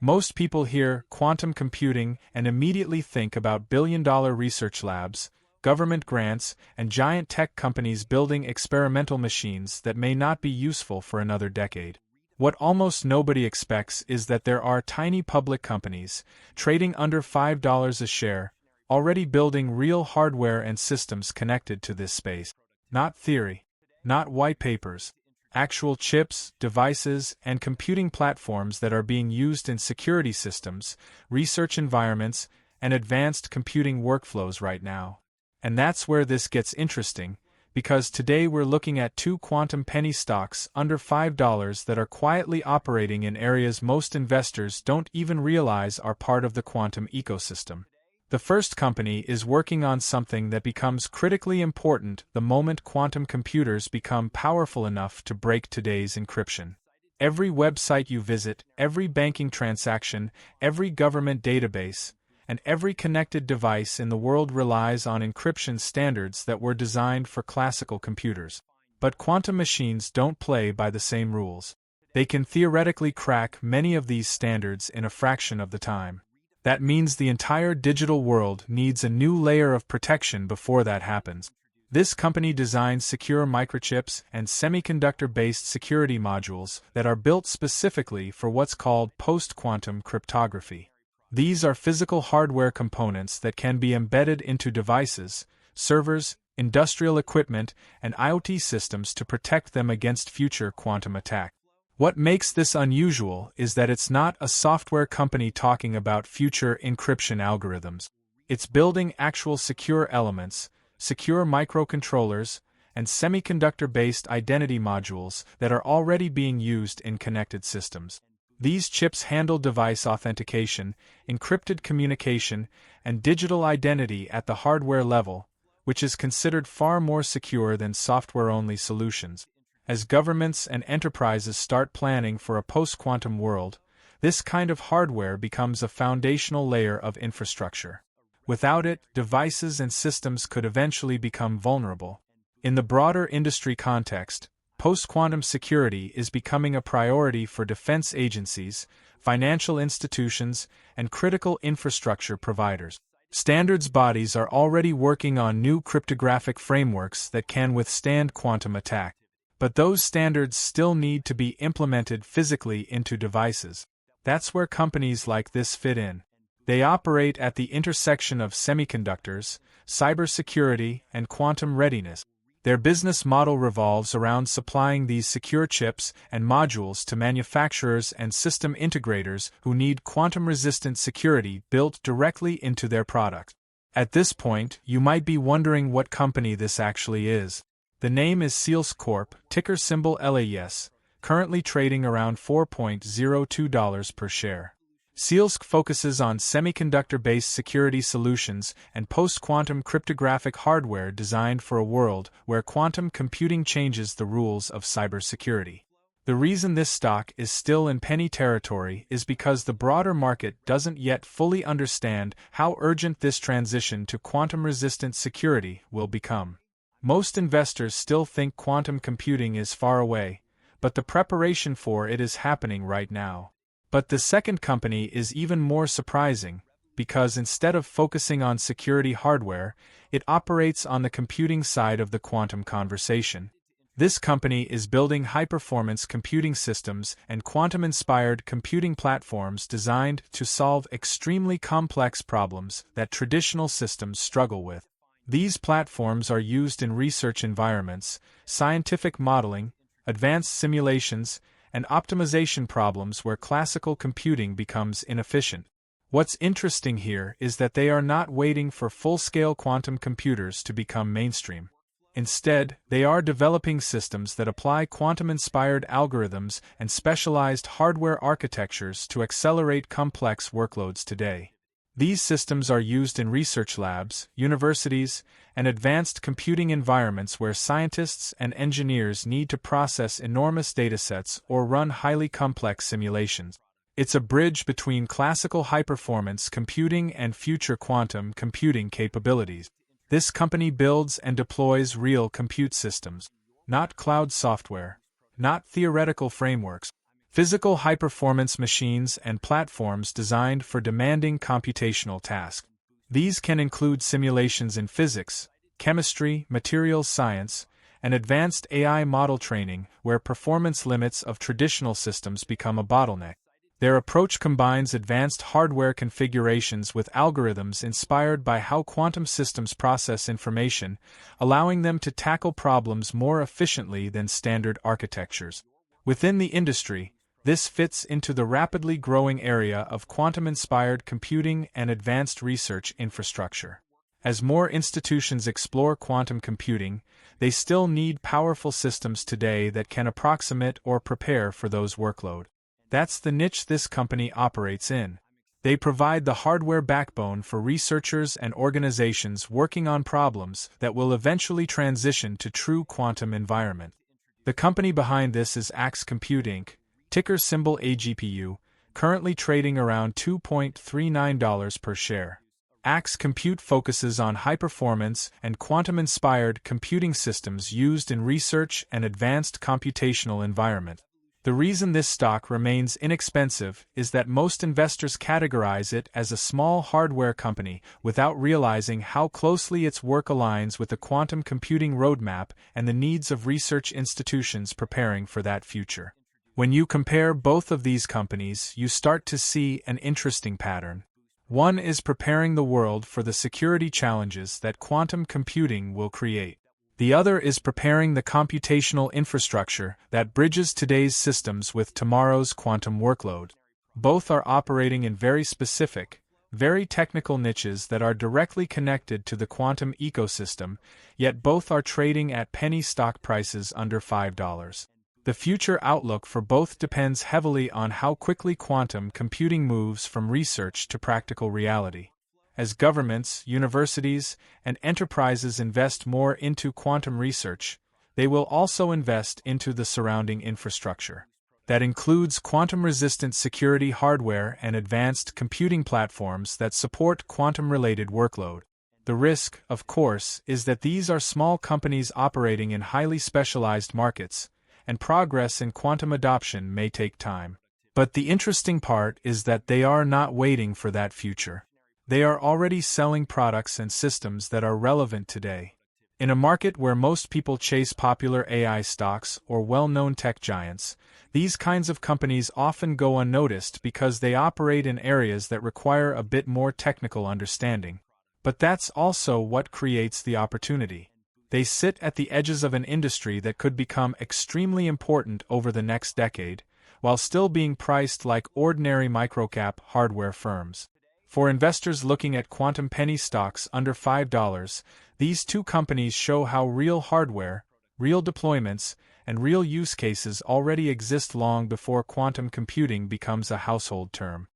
Most people hear quantum computing and immediately think about billion-dollar research labs, government grants, and giant tech companies building experimental machines that may not be useful for another decade. What almost nobody expects is that there are tiny public companies, trading under $5 a share, already building real hardware and systems connected to this space. Not theory, not white papers. Actual chips, devices, and computing platforms that are being used in security systems, research environments, and advanced computing workflows right now. And that's where this gets interesting, because today we're looking at two quantum penny stocks under $5 that are quietly operating in areas most investors don't even realize are part of the quantum ecosystem. The first company is working on something that becomes critically important the moment quantum computers become powerful enough to break today's encryption. Every website you visit, every banking transaction, every government database, and every connected device in the world relies on encryption standards that were designed for classical computers. But quantum machines don't play by the same rules. They can theoretically crack many of these standards in a fraction of the time. That means the entire digital world needs a new layer of protection before that happens. This company designs secure microchips and semiconductor-based security modules that are built specifically for what's called post-quantum cryptography. These are physical hardware components that can be embedded into devices, servers, industrial equipment, and IoT systems to protect them against future quantum attacks. What makes this unusual is that it's not a software company talking about future encryption algorithms. It's building actual secure elements, secure microcontrollers, and semiconductor-based identity modules that are already being used in connected systems. These chips handle device authentication, encrypted communication, and digital identity at the hardware level, which is considered far more secure than software-only solutions. As governments and enterprises start planning for a post-quantum world, this kind of hardware becomes a foundational layer of infrastructure. Without it, devices and systems could eventually become vulnerable. In the broader industry context, post-quantum security is becoming a priority for defense agencies, financial institutions, and critical infrastructure providers. Standards bodies are already working on new cryptographic frameworks that can withstand quantum attack. But those standards still need to be implemented physically into devices. That's where companies like this fit in. They operate at the intersection of semiconductors, cybersecurity, and quantum readiness. Their business model revolves around supplying these secure chips and modules to manufacturers and system integrators who need quantum-resistant security built directly into their products. At this point, you might be wondering what company this actually is. The name is Sealsk Corp, ticker symbol LAS, currently trading around $4.02 per share. Sealsk focuses on semiconductor-based security solutions and post-quantum cryptographic hardware designed for a world where quantum computing changes the rules of cybersecurity. The reason this stock is still in penny territory is because the broader market doesn't yet fully understand how urgent this transition to quantum-resistant security will become. Most investors still think quantum computing is far away, but the preparation for it is happening right now. But the second company is even more surprising, because instead of focusing on security hardware, it operates on the computing side of the quantum conversation. This company is building high-performance computing systems and quantum-inspired computing platforms designed to solve extremely complex problems that traditional systems struggle with. These platforms are used in research environments, scientific modeling, advanced simulations, and optimization problems where classical computing becomes inefficient. What's interesting here is that they are not waiting for full-scale quantum computers to become mainstream. Instead, they are developing systems that apply quantum-inspired algorithms and specialized hardware architectures to accelerate complex workloads today. These systems are used in research labs, universities, and advanced computing environments where scientists and engineers need to process enormous datasets or run highly complex simulations. It's a bridge between classical high-performance computing and future quantum computing capabilities. This company builds and deploys real compute systems, not cloud software, not theoretical frameworks. physical high-performance machines and platforms designed for demanding computational tasks. These can include simulations in physics, chemistry, materials science, and advanced AI model training where performance limits of traditional systems become a bottleneck. Their approach combines advanced hardware configurations with algorithms inspired by how quantum systems process information, allowing them to tackle problems more efficiently than standard architectures. Within the industry, this fits into the rapidly growing area of quantum-inspired computing and advanced research infrastructure. As more institutions explore quantum computing, they still need powerful systems today that can approximate or prepare for those workloads. That's the niche this company operates in. They provide the hardware backbone for researchers and organizations working on problems that will eventually transition to true quantum environment. The company behind this is Axe Compute Inc., ticker symbol AGPU, currently trading around $2.39 per share. Axe Compute focuses on high-performance and quantum-inspired computing systems used in research and advanced computational environment. The reason this stock remains inexpensive is that most investors categorize it as a small hardware company without realizing how closely its work aligns with the quantum computing roadmap and the needs of research institutions preparing for that future. When you compare both of these companies, you start to see an interesting pattern. One is preparing the world for the security challenges that quantum computing will create. The other is preparing the computational infrastructure that bridges today's systems with tomorrow's quantum workload. Both are operating in very specific, very technical niches that are directly connected to the quantum ecosystem, yet both are trading at penny stock prices under $5. The future outlook for both depends heavily on how quickly quantum computing moves from research to practical reality. As governments, universities, and enterprises invest more into quantum research, they will also invest into the surrounding infrastructure. That includes quantum-resistant security hardware and advanced computing platforms that support quantum-related workload. The risk, of course, is that these are small companies operating in highly specialized markets, and progress in quantum adoption may take time. But the interesting part is that they are not waiting for that future. They are already selling products and systems that are relevant today. In a market where most people chase popular AI stocks or well-known tech giants, these kinds of companies often go unnoticed because they operate in areas that require a bit more technical understanding. But that's also what creates the opportunity. They sit at the edges of an industry that could become extremely important over the next decade, while still being priced like ordinary microcap hardware firms. For investors looking at quantum penny stocks under $5, these two companies show how real hardware, real deployments, and real use cases already exist long before quantum computing becomes a household term.